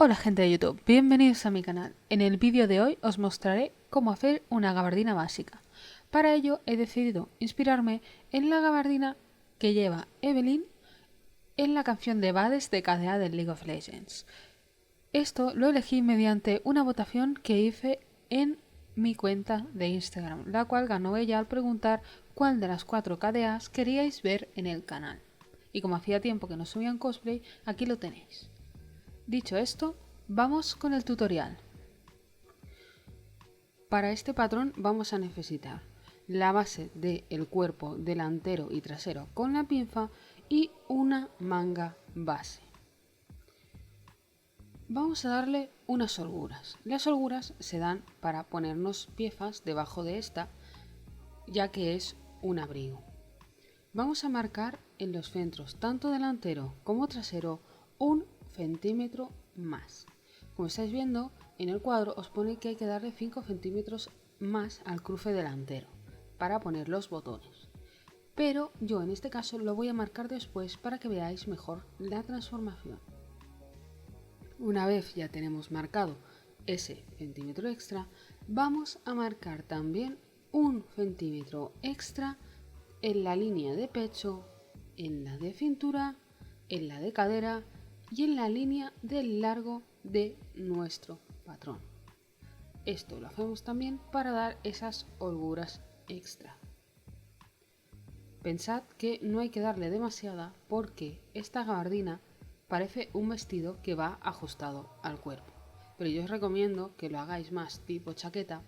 Hola gente de YouTube, bienvenidos a mi canal. En el vídeo de hoy os mostraré cómo hacer una gabardina básica. Para ello he decidido inspirarme en la gabardina que lleva Evelynn en la canción de Bades de KDA del League of Legends. Esto lo elegí mediante una votación que hice en mi cuenta de Instagram, la cual ganó ella al preguntar cuál de las 4 KDAs queríais ver en el canal. Y como hacía tiempo que no subían cosplay, aquí lo tenéis. Dicho esto, vamos con el tutorial. Para este patrón vamos a necesitar la base del cuerpo delantero y trasero con la pinza y una manga base. Vamos a darle unas holguras. Las holguras se dan para ponernos piezas debajo de esta, ya que es un abrigo. Vamos a marcar en los centros, tanto delantero como trasero, 1 centímetro más. Como estáis viendo, en el cuadro os pone que hay que darle 5 centímetros más al cruce delantero para poner los botones. Pero yo en este caso lo voy a marcar después para que veáis mejor la transformación. Una vez ya tenemos marcado ese centímetro extra, vamos a marcar también 1 centímetro extra en la línea de pecho, en la de cintura, en la de cadera y en la línea del largo de nuestro patrón. Esto lo hacemos también para dar esas holguras extra. Pensad que no hay que darle demasiada porque esta gabardina parece un vestido que va ajustado al cuerpo. Pero yo os recomiendo que lo hagáis más tipo chaqueta,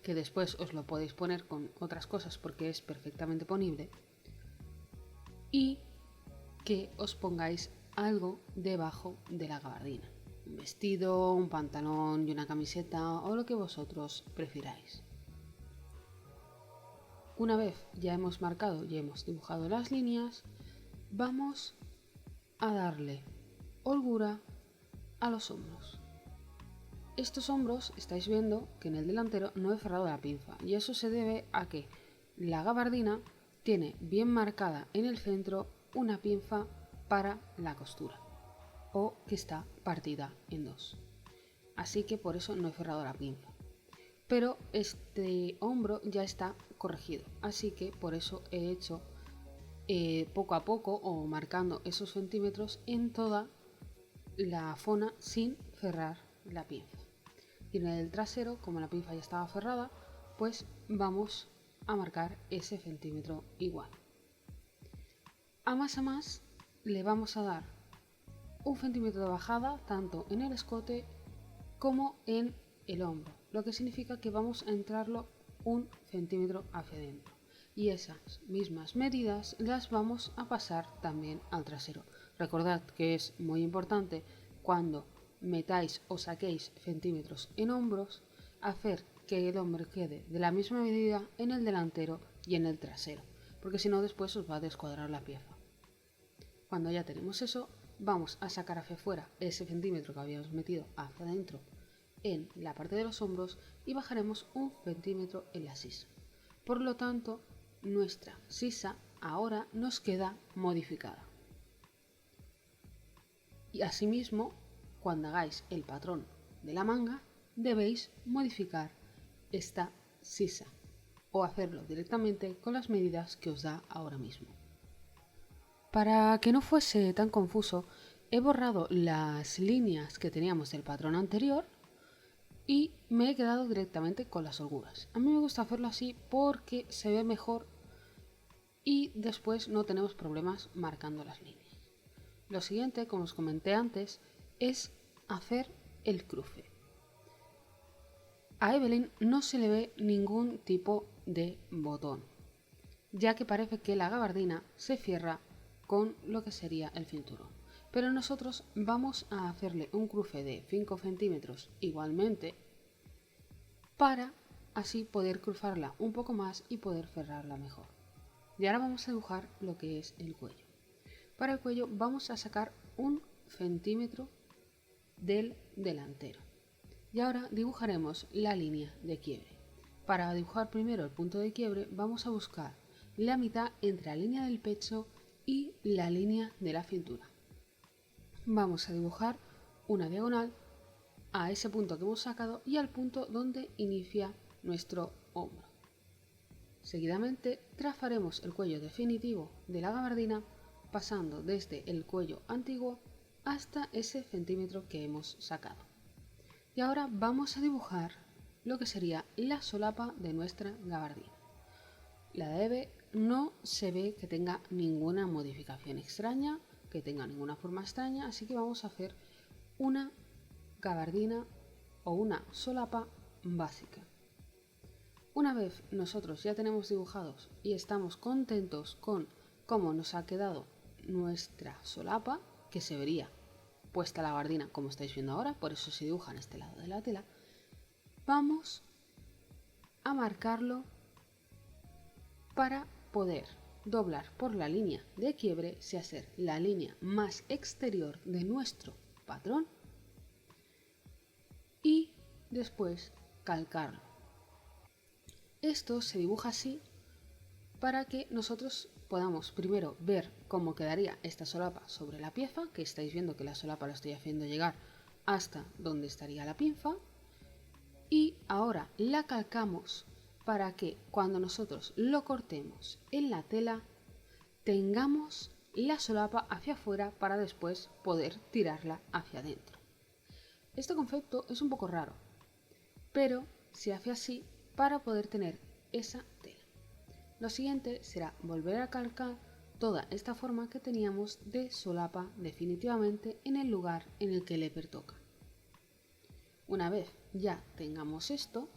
que después os lo podéis poner con otras cosas porque es perfectamente ponible, y que os pongáis algo debajo de la gabardina. Un vestido, un pantalón y una camiseta o lo que vosotros prefiráis. Una vez ya hemos marcado y hemos dibujado las líneas, vamos a darle holgura a los hombros. Estos hombros estáis viendo que en el delantero no he cerrado la pinza y eso se debe a que la gabardina tiene bien marcada en el centro una pinza para la costura o que está partida en dos. Así que por eso no he cerrado la pinza. Pero este hombro ya está corregido, así que por eso he hecho poco a poco o marcando esos centímetros en toda la zona sin cerrar la pinza. Y en el trasero, como la pinza ya estaba cerrada, pues vamos a marcar ese centímetro igual. A más le vamos a dar 1 centímetro de bajada tanto en el escote como en el hombro, lo que significa que vamos a entrarlo 1 centímetro hacia adentro. Y esas mismas medidas las vamos a pasar también al trasero. Recordad que es muy importante cuando metáis o saquéis centímetros en hombros, hacer que el hombro quede de la misma medida en el delantero y en el trasero, porque si no después os va a descuadrar la pieza. Cuando ya tenemos eso, vamos a sacar hacia afuera ese centímetro que habíamos metido hacia adentro en la parte de los hombros y bajaremos 1 centímetro en la sisa. Por lo tanto, nuestra sisa ahora nos queda modificada. Y asimismo, cuando hagáis el patrón de la manga, debéis modificar esta sisa o hacerlo directamente con las medidas que os da ahora mismo. Para que no fuese tan confuso, he borrado las líneas que teníamos del patrón anterior y me he quedado directamente con las holguras. A mí me gusta hacerlo así porque se ve mejor y después no tenemos problemas marcando las líneas. Lo siguiente, como os comenté antes, es hacer el cruce. A Evelynn no se le ve ningún tipo de botón, ya que parece que la gabardina se cierra con lo que sería el cinturón. Pero nosotros vamos a hacerle un cruce de 5 centímetros igualmente para así poder cruzarla un poco más y poder cerrarla mejor. Y ahora vamos a dibujar lo que es el cuello. Para el cuello vamos a sacar 1 centímetro del delantero. Y ahora dibujaremos la línea de quiebre. Para dibujar primero el punto de quiebre vamos a buscar la mitad entre la línea del pecho y la línea de la cintura. Vamos a dibujar una diagonal a ese punto que hemos sacado y al punto donde inicia nuestro hombro. Seguidamente trazaremos el cuello definitivo de la gabardina pasando desde el cuello antiguo hasta ese centímetro que hemos sacado. Y ahora vamos a dibujar lo que sería la solapa de nuestra gabardina. La de Eve no se ve que tenga ninguna modificación extraña, que tenga ninguna forma extraña, así que vamos a hacer una gabardina o una solapa básica. Una vez nosotros ya tenemos dibujados y estamos contentos con cómo nos ha quedado nuestra solapa, que se vería puesta la gabardina como estáis viendo ahora, por eso se dibuja en este lado de la tela, vamos a marcarlo para poder doblar por la línea de quiebre, si hacer la línea más exterior de nuestro patrón y después calcarlo. Esto se dibuja así para que nosotros podamos primero ver cómo quedaría esta solapa sobre la pieza, que estáis viendo que la solapa la estoy haciendo llegar hasta donde estaría la pinza, y ahora la calcamos para que cuando nosotros lo cortemos en la tela tengamos la solapa hacia afuera para después poder tirarla hacia adentro. Este concepto es un poco raro, pero se hace así para poder tener esa tela. Lo siguiente será volver a calcar toda esta forma que teníamos de solapa definitivamente en el lugar en el que le pertoca. Una vez ya tengamos esto,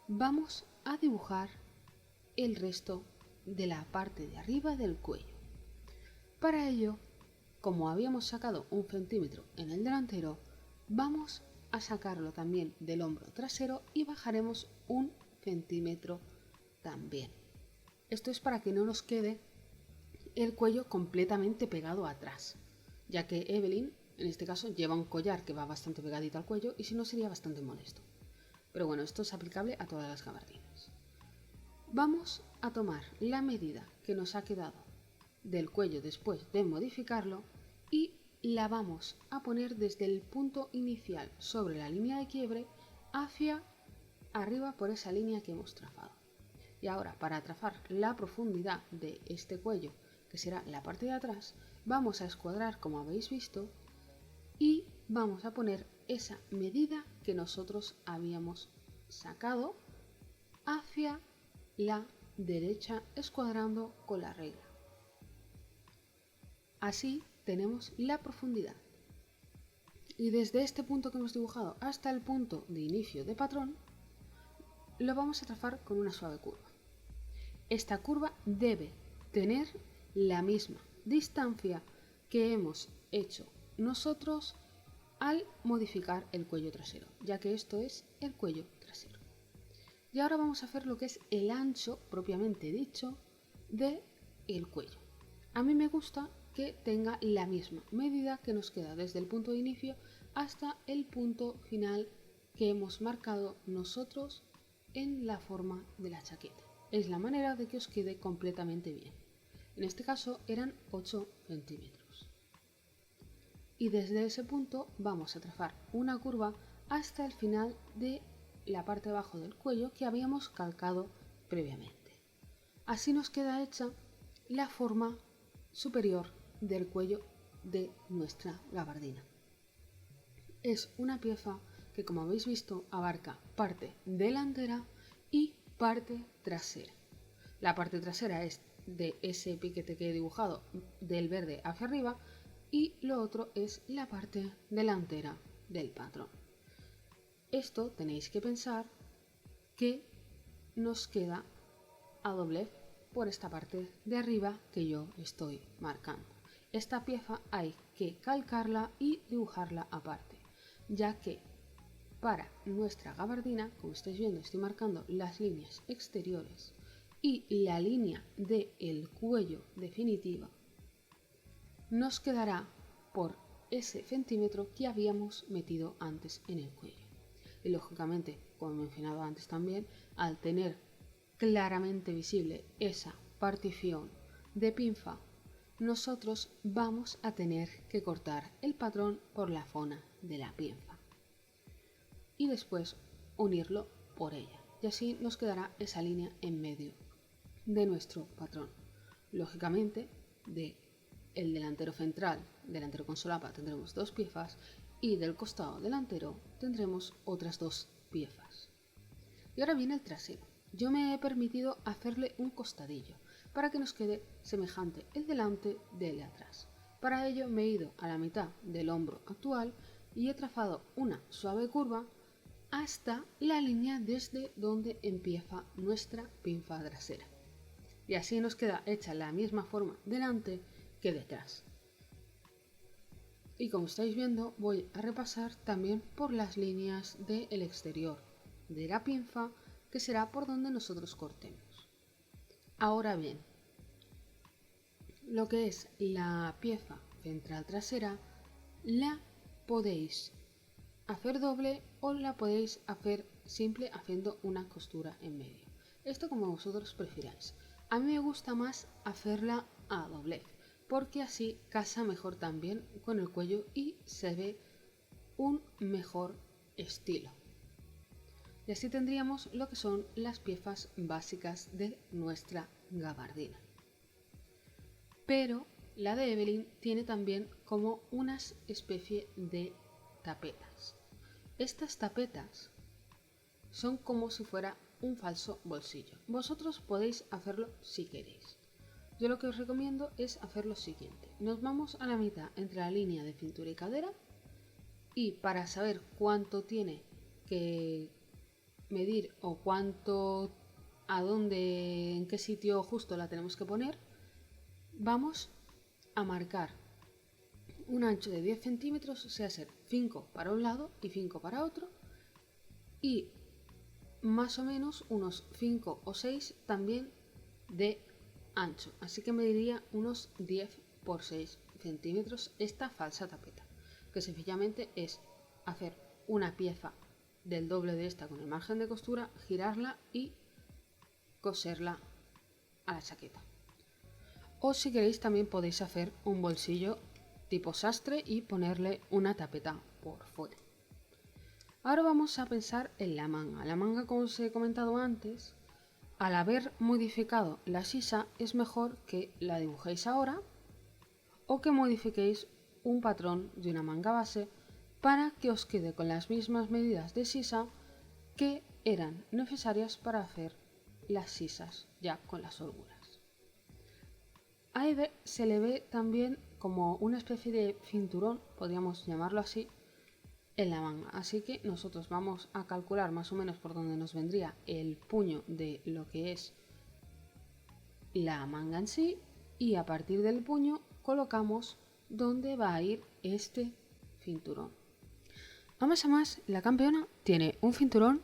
vamos a dibujar el resto de la parte de arriba del cuello. Para ello, como habíamos sacado 1 centímetro en el delantero, vamos a sacarlo también del hombro trasero y bajaremos 1 centímetro también. Esto es para que no nos quede el cuello completamente pegado atrás, ya que Evelyn en este caso lleva un collar que va bastante pegadito al cuello y si no sería bastante molesto. Pero bueno, esto es aplicable a todas las gabardinas. Vamos a tomar la medida que nos ha quedado del cuello después de modificarlo y la vamos a poner desde el punto inicial sobre la línea de quiebre hacia arriba por esa línea que hemos trazado. Y ahora, para trazar la profundidad de este cuello, que será la parte de atrás, vamos a escuadrar como habéis visto y vamos a poner esa medida que nosotros habíamos sacado hacia la derecha escuadrando con la regla. Así tenemos la profundidad. Y desde este punto que hemos dibujado hasta el punto de inicio de patrón, lo vamos a trazar con una suave curva. Esta curva debe tener la misma distancia que hemos hecho nosotros al modificar el cuello trasero, ya que esto es el cuello trasero. Y ahora vamos a hacer lo que es el ancho propiamente dicho del cuello. A mí me gusta que tenga la misma medida que nos queda desde el punto de inicio hasta el punto final que hemos marcado nosotros en la forma de la chaqueta. Es la manera de que os quede completamente bien. En este caso eran 8 centímetros. Y desde ese punto vamos a trazar una curva hasta el final de la parte de abajo del cuello que habíamos calcado previamente. Así nos queda hecha la forma superior del cuello de nuestra gabardina. Es una pieza que, como habéis visto, abarca parte delantera y parte trasera. La parte trasera es de ese piquete que he dibujado del verde hacia arriba y lo otro es la parte delantera del patrón. Esto tenéis que pensar que nos queda a doblez por esta parte de arriba que yo estoy marcando. Esta pieza hay que calcarla y dibujarla aparte, ya que para nuestra gabardina, como estáis viendo, estoy marcando las líneas exteriores y la línea del cuello definitiva, nos quedará por ese centímetro que habíamos metido antes en el cuello. Y lógicamente, como he mencionado antes también, al tener claramente visible esa partición de pinza, nosotros vamos a tener que cortar el patrón por la zona de la pinza y después unirlo por ella, y así nos quedará esa línea en medio de nuestro patrón. Lógicamente, de el delantero central, delantero con solapa, tendremos 2 piezas y del costado delantero tendremos otras 2 piezas. Y ahora viene el trasero. Yo me he permitido hacerle un costadillo para que nos quede semejante el delante del de atrás. Para ello me he ido a la mitad del hombro actual y he trazado una suave curva hasta la línea desde donde empieza nuestra pinza trasera. Y así nos queda hecha la misma forma delante que detrás. Y como estáis viendo, voy a repasar también por las líneas del exterior de la pinza, que será por donde nosotros cortemos. Ahora bien, lo que es la pieza central trasera la podéis hacer doble o la podéis hacer simple haciendo una costura en medio. Esto como vosotros prefiráis. A mí me gusta más hacerla a doblez, porque así casa mejor también con el cuello y se ve un mejor estilo. Y así tendríamos lo que son las piezas básicas de nuestra gabardina. Pero la de Evelyn tiene también como una especie de tapetas. Estas tapetas son como si fuera un falso bolsillo. Vosotros podéis hacerlo si queréis. Yo lo que os recomiendo es hacer lo siguiente. Nos vamos a la mitad entre la línea de cintura y cadera y para saber cuánto tiene que medir o cuánto, a dónde, en qué sitio justo la tenemos que poner, vamos a marcar un ancho de 10 centímetros, sea ser 5 para un lado y 5 para otro, y más o menos unos 5 o 6 también de ancho, así que mediría unos 10 por 6 centímetros esta falsa tapeta, que sencillamente es hacer una pieza del doble de esta con el margen de costura, girarla y coserla a la chaqueta. O si queréis también podéis hacer un bolsillo tipo sastre y ponerle una tapeta por fuera. Ahora vamos a pensar en la manga. La manga, como os he comentado antes, al haber modificado la sisa es mejor que la dibujéis ahora o que modifiquéis un patrón de una manga base para que os quede con las mismas medidas de sisa que eran necesarias para hacer las sisas ya con las holguras. A Eve se le ve también como una especie de cinturón, podríamos llamarlo así, en la manga, así que nosotros vamos a calcular más o menos por dónde nos vendría el puño de lo que es la manga en sí y a partir del puño colocamos dónde va a ir este cinturón. A más, la campeona tiene un cinturón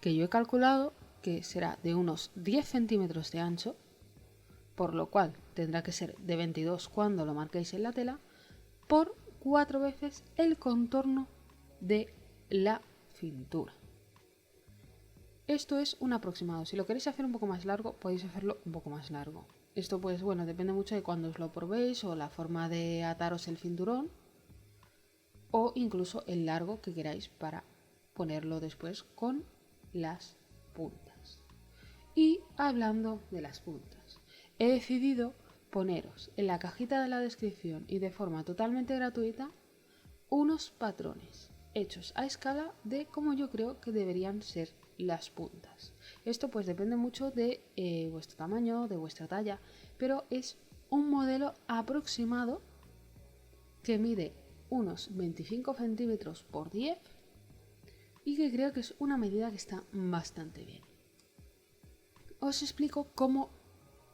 que yo he calculado que será de unos 10 centímetros de ancho, por lo cual tendrá que ser de 22 cuando lo marquéis en la tela, por 4 veces el contorno de la cintura. Esto es un aproximado. Si lo queréis hacer un poco más largo, podéis hacerlo un poco más largo. Esto pues bueno, depende mucho de cuando os lo probéis o la forma de ataros el cinturón o incluso el largo que queráis para ponerlo después con las puntas. Y hablando de las puntas, he decidido poneros en la cajita de la descripción y de forma totalmente gratuita unos patrones hechos a escala de cómo yo creo que deberían ser las puntas. Esto pues depende mucho de vuestro tamaño, de vuestra talla, pero es un modelo aproximado que mide unos 25 centímetros por 10 y que creo que es una medida que está bastante bien. Os explico cómo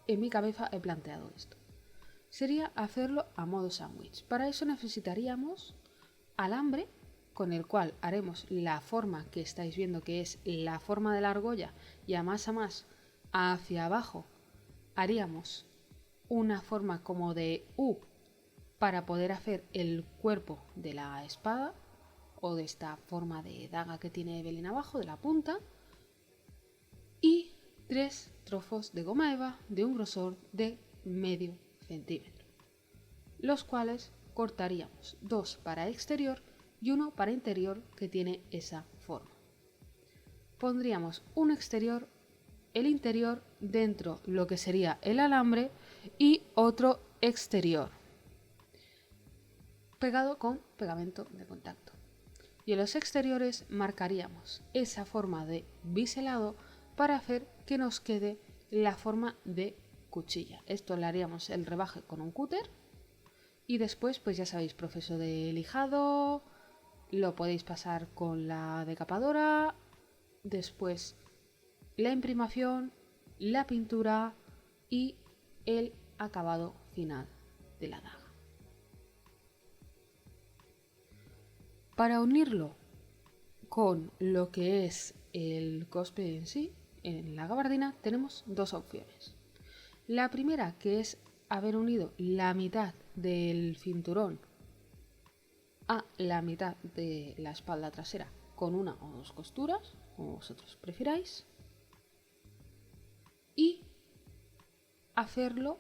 en mi cabeza he planteado esto. Sería hacerlo a modo sándwich. Para eso necesitaríamos alambre con el cual haremos la forma que estáis viendo, que es la forma de la argolla, y a más hacia abajo haríamos una forma como de U para poder hacer el cuerpo de la espada o de esta forma de daga que tiene Evelyn abajo de la punta, y 3 trozos de goma eva de un grosor de medio centímetro, los cuales cortaríamos 2 para exterior y uno para interior que tiene esa forma. Pondríamos un exterior, el interior dentro lo que sería el alambre y otro exterior pegado con pegamento de contacto. Y en los exteriores marcaríamos esa forma de biselado para hacer que nos quede la forma de cuchilla. Esto le haríamos el rebaje con un cúter y después, pues ya sabéis, proceso de lijado, lo podéis pasar con la decapadora, después la imprimación, la pintura y el acabado final de la daga. Para unirlo con lo que es el cospe en sí, en la gabardina, tenemos dos opciones. La primera, que es haber unido la mitad del cinturón a la mitad de la espalda trasera con una o dos costuras, como vosotros prefiráis, y hacerlo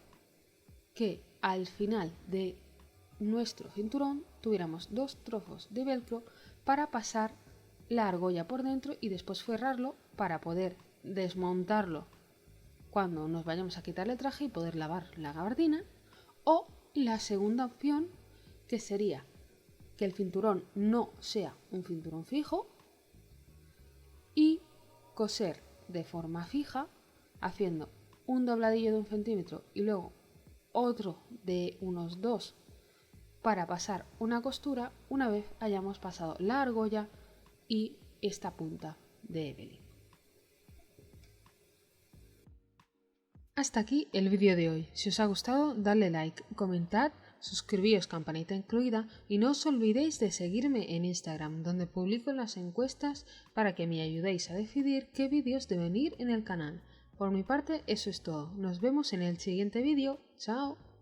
que al final de nuestro cinturón tuviéramos dos trozos de velcro para pasar la argolla por dentro y después cerrarlo para poder desmontarlo cuando nos vayamos a quitar el traje y poder lavar la gabardina. O la segunda opción, que sería que el cinturón no sea un cinturón fijo y coser de forma fija haciendo un dobladillo de 1 centímetro y luego otro de unos 2 para pasar una costura una vez hayamos pasado la argolla y esta punta de Evelyn. Hasta aquí el vídeo de hoy. Si os ha gustado, dadle like, comentad, suscribíos, campanita incluida, y no os olvidéis de seguirme en Instagram, donde publico las encuestas para que me ayudéis a decidir qué vídeos deben ir en el canal. Por mi parte, eso es todo. Nos vemos en el siguiente vídeo. ¡Chao!